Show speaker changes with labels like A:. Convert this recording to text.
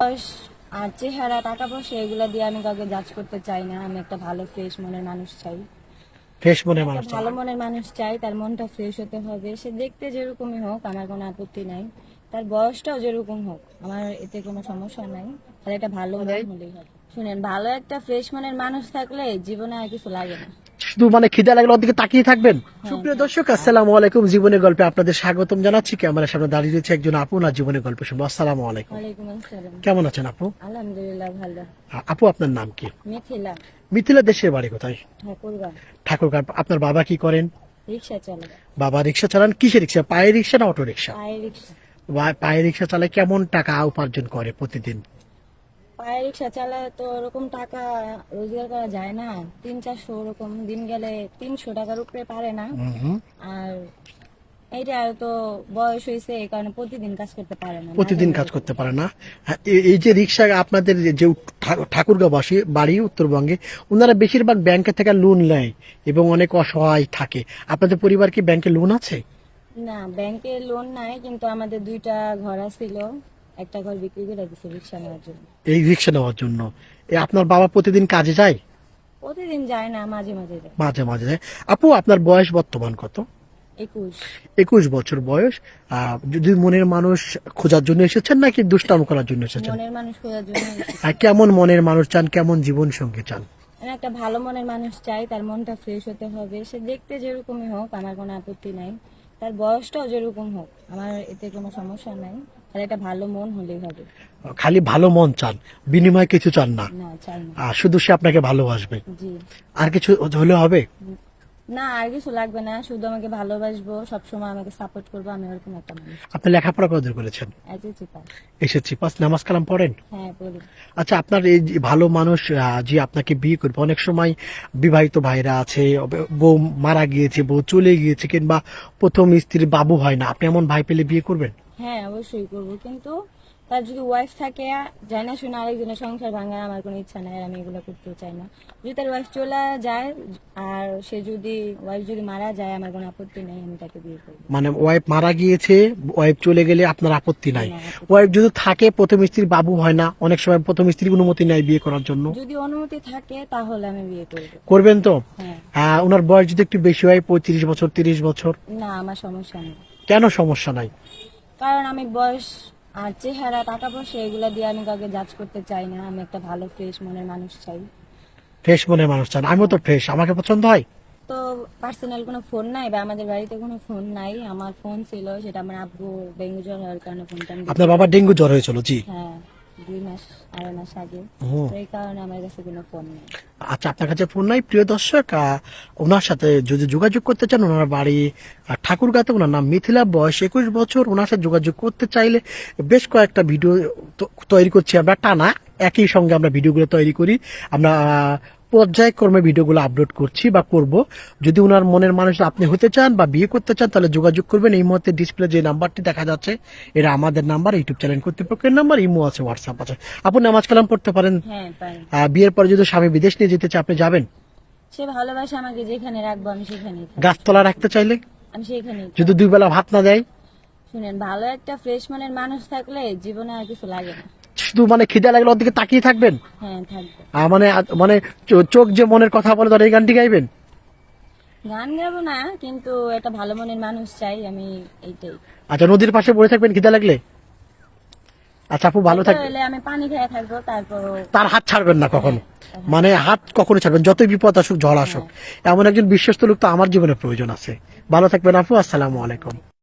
A: বয়স আর চেহারা, টাকা পয়সা এগুলা দিয়ে আমি কাউকে জাজ করতে চাই না। আমি একটা ভালো ফ্রেশ মনের মানুষ চাই।
B: ফ্রেশ মনে
A: একটা
B: মানুষ চান।
A: ভালো মনের মানুষ চাই, তার মনটা ফ্রেশ হতে হবে। সে দেখতে যেরকমই হোক আমার কোনো আপত্তি নাই, তার বয়সটাও যেরকম হোক আমার এতে কোনো সমস্যা নাই। তাহলে একটা ভালো মন হলেই হবে। শুনেন, ভালো একটা ফ্রেশ মনের মানুষ থাকলে জীবনে আর কিছু লাগে না।
B: শুধু খিদে লাগলে ওর দিকে তাকিয়ে থাকবেন।
A: হ্যাঁ,
B: সুপ্রিয় দর্শক, আসসালামু আলাইকুম। জীবনের গল্পে আপনাদের স্বাগতম জানাচ্ছি। ক্যামেরার সামনে দাঁড়িয়ে রয়েছে একজন আপু, না জীবনের গল্প শুনবো। আসসালামু আলাইকুম।
A: ওয়ালাইকুম আসসালাম।
B: কেমন আছেন আপু?
A: আলহামদুলিল্লাহ ভালো।
B: আপু, আপনার নাম কি?
A: মিথিলা,
B: মিথিলা, দেশের বাড়ি কোথায়?
A: ঠাকুরগাঁও।
B: ঠাকুরগাঁও। আপনার বাবা কি করেন?
A: রিক্সা চালায়।
B: বাবা রিক্সা চালান। কিসের রিক্সা? পায়ের রিক্সা না অটো রিক্সা?
A: পায়ে রিক্সা।
B: পায়ের রিক্সা চালায় কেমন টাকা উপার্জন করে প্রতিদিন?
A: পায়ে রিক্সা চালায় তো ওরকম টাকা রোজগার করা যায় না। 300-400 ওরকম দিন গেলে 300 টাকার উপরে পারে না। আর এইটা তো বয়স হয়েছে, এই কারণে প্রতিদিন কাজ করতে পারে না।
B: প্রতিদিন কাজ করতে পারে না। হ্যাঁ, এই যে রিক্সা আপনাদের যে ঠাকুরগাঁও বাড়ি উত্তরবঙ্গে, ওনারা বেশিরভাগ ব্যাংকের থেকে লোন নেয় এবং অনেক অসহায় থাকে। আপনাদের পরিবার কি ব্যাংকে লোন আছে?
A: না, ব্যাংকে লোন নাই, কিন্তু আমাদের 2টা ঘর ছিল। একটা ঘর বিক্রি করে দিছে রিক্সা নেওয়ার জন্য।
B: এই রিক্সা নেওয়ার জন্য। আপনার বাবা প্রতিদিন কাজে যায়?
A: প্রতিদিন যায় না, মাঝে মাঝে যায়।
B: মাঝে মাঝে যায়। আপু, আপনার বয়স বর্তমান কত?
A: 21।
B: 21 বছর বয়স। যদি মনের মানুষ খোঁজার জন্য এসেছেন নাকি দুষ্টাম করার জন্য এসেছেন?
A: মনের মানুষ খোঁজার জন্য এসেছি।
B: কেমন মনের মানুষ চান? কেমন জীবন সঙ্গী চান?
A: আমি একটা ভালো মনের মানুষ চাই, তার মনটা ফ্রেশ হতে হবে। সে দেখতে যেরকমই হোক আমার কোনো আপত্তি নাই, তার বয়সটাও যেরকম হোক আমার এতে কোনো সমস্যা নাই। তাহলে একটা ভালো মন হলেই হবে।
B: খালি ভালো মন চান, বিনিময়ে কিছু চান না?
A: না, চাই না।
B: শুধু সে আপনাকে ভালোবাসবে,
A: জি।
B: আর কিছু হলে হবে?
A: না, আর কিছু লাগবে না, শুধু আমাকে ভালোবাসবো, সবসময় আমাকে সাপোর্ট করবো। আমি ওরকম একটা মানুষ।
B: আপনি লেখাপড়া কতদূর করেছেন?
A: এসেছি পাই।
B: এসেছি পাস। নামাজ কালাম পড়েন?
A: হ্যাঁ, বলি।
B: আচ্ছা, আপনার এই যে ভালো মানুষ যে আপনাকে বিয়ে করবে, অনেক সময় বিবাহিত ভাইরা আছে, বউ মারা গিয়েছে, বউ চলে গিয়েছে, কিংবা প্রথম স্ত্রীর বাবু হয় না, আপনি এমন ভাই পেলে বিয়ে করবেন?
A: হ্যাঁ, অবশ্যই করবো, কিন্তু তার যদি ওয়াইফ থাকে, জানি না শুনে আরেকজনের সংসার ভাঙা আমার কোনো ইচ্ছা নাই, আর আমি এগুলো করতেও চাই না। যদি তার ওয়াইফ চলে যায় আর সে যদি ওয়াইফ যদি মারা যায়, আমার কোনো আপত্তি নেই, আমি তাকে বিয়ে করবো।
B: মানে ওয়াইফ মারা গিয়েছে, ওয়াইফ চলে গেলে আপনার আপত্তি নাই?
A: না, আপত্তি।
B: ওয়াইফ যদি থাকে, প্রথম স্ত্রীর বাবু হয় না, অনেক সময় প্রথম স্ত্রীর অনুমতি নেয় বিয়ে করার জন্য।
A: যদি অনুমতি থাকে তাহলে আমি বিয়ে করবো।
B: করবেন তো?
A: হ্যাঁ।
B: ওনার বয়স যদি একটু বেশি হয়, 35 বছর 30 বছর?
A: না, আমার সমস্যা নেই।
B: কেন সমস্যা নাই?
A: কারণ আমি বয়স আর চেহারা, টাকা পয়সা এগুলা দিয়ে আমি কাউকে জাজ করতে চাই না। আমি একটা ভালো ফ্রেশ মনের মানুষ চাই।
B: ফ্রেশ মনের মানুষ চান? আমিও তো ফ্রেশ, আমাকে পছন্দ হয়।
A: তো পার্সোনাল কোনো ফোন নাই, বা আমাদের বাড়িতে কোনো ফোন নাই। আমার ফোন ছিল, সেটা আমার আব্বু ডেঙ্গু জ্বর হওয়ার কারণে ফোনটা আমি
B: আপনার বাবা ডেঙ্গু জ্বর হয়েছিল? জি।
A: হ্যাঁ, 2 মাস 2.5 মাস আগে।
B: হুম।
A: তো এই কারণে আমার কাছে কোনো ফোন নেই।
B: আচ্ছা, আপনার কাছে ফোন নাই। প্রিয় দর্শক, ওনার সাথে যদি যোগাযোগ করতে চান, ওনার বাড়ি ঠাকুরগাঁতে, ওনার নাম মিথিলা, বয়স 21 বছর। ওনার সাথে যোগাযোগ করতে চাইলে বেশ কয়েকটা ভিডিও তৈরি করছি আমরা টানা, একই সঙ্গে আমরা ভিডিওগুলো তৈরি করি। আমরা পর্যায়ক্রমে ভিডিওগুলো আপলোড করছি বা করব। যদি ওনার মনের মানুষ আপনি হতে চান বা বিয়ে করতে চান, তাহলে যোগাযোগ করবেন। এই মুহূর্তে ডিসপ্লে যে নাম্বারটি দেখা যাচ্ছে, এটা আমাদের নাম্বার, ইউটিউব চ্যানেল কর্তৃপক্ষের নাম্বার, ইমো আছে, হোয়াটসঅ্যাপ আছে। আপনি নামাজ কালাম পড়তে পারেন।
A: হ্যাঁ, পারি।
B: বিয়ের পরে যদি স্বামী বিদেশ নিয়ে যেতে চায়, আপনি যাবেন?
A: সে ভালোবাসে আমাকে, যেখানে রাখবো আমি সেখানেই থাকবো।
B: গাছতলা রাখতে চাইলে?
A: আমি সেখানেই
B: যদি
A: থাকবো।
B: 2 বেলা ভাত না দেয়?
A: শুনেন, ভালো একটা ফ্রেশ মনের মানুষ থাকলে জীবনে আর কিছু লাগে না।
B: শুধু খিদে লাগলে ওর দিকে তাকিয়ে থাকবেন?
A: হ্যাঁ, থাকবো।
B: মানে মানে চোখ যে মনের কথা বলে, ধর এই গানটি গাইবেন?
A: গান গাবো না, কিন্তু একটা ভালো মনের মানুষ চাই আমি, এইটাই।
B: আচ্ছা, নদীর পাশে পড়ে থাকবেন খিদে লাগলে? আচ্ছা আপু, ভালো
A: দরকার
B: থাকবেন।
A: হলে আমি পানি খেয়ে থাকবো, তারপরও।
B: তার হাত ছাড়বেন না কখনো?
A: হ্যাঁ।
B: মানে হাত কখনো ছাড়বেন, যতই বিপদ আসুক, ঝড় আসুক। এমন একজন বিশ্বস্ত লোক তো আমার জীবনে প্রয়োজন আছে। ভালো থাকবেন আপু, আসসালামু আলাইকুম।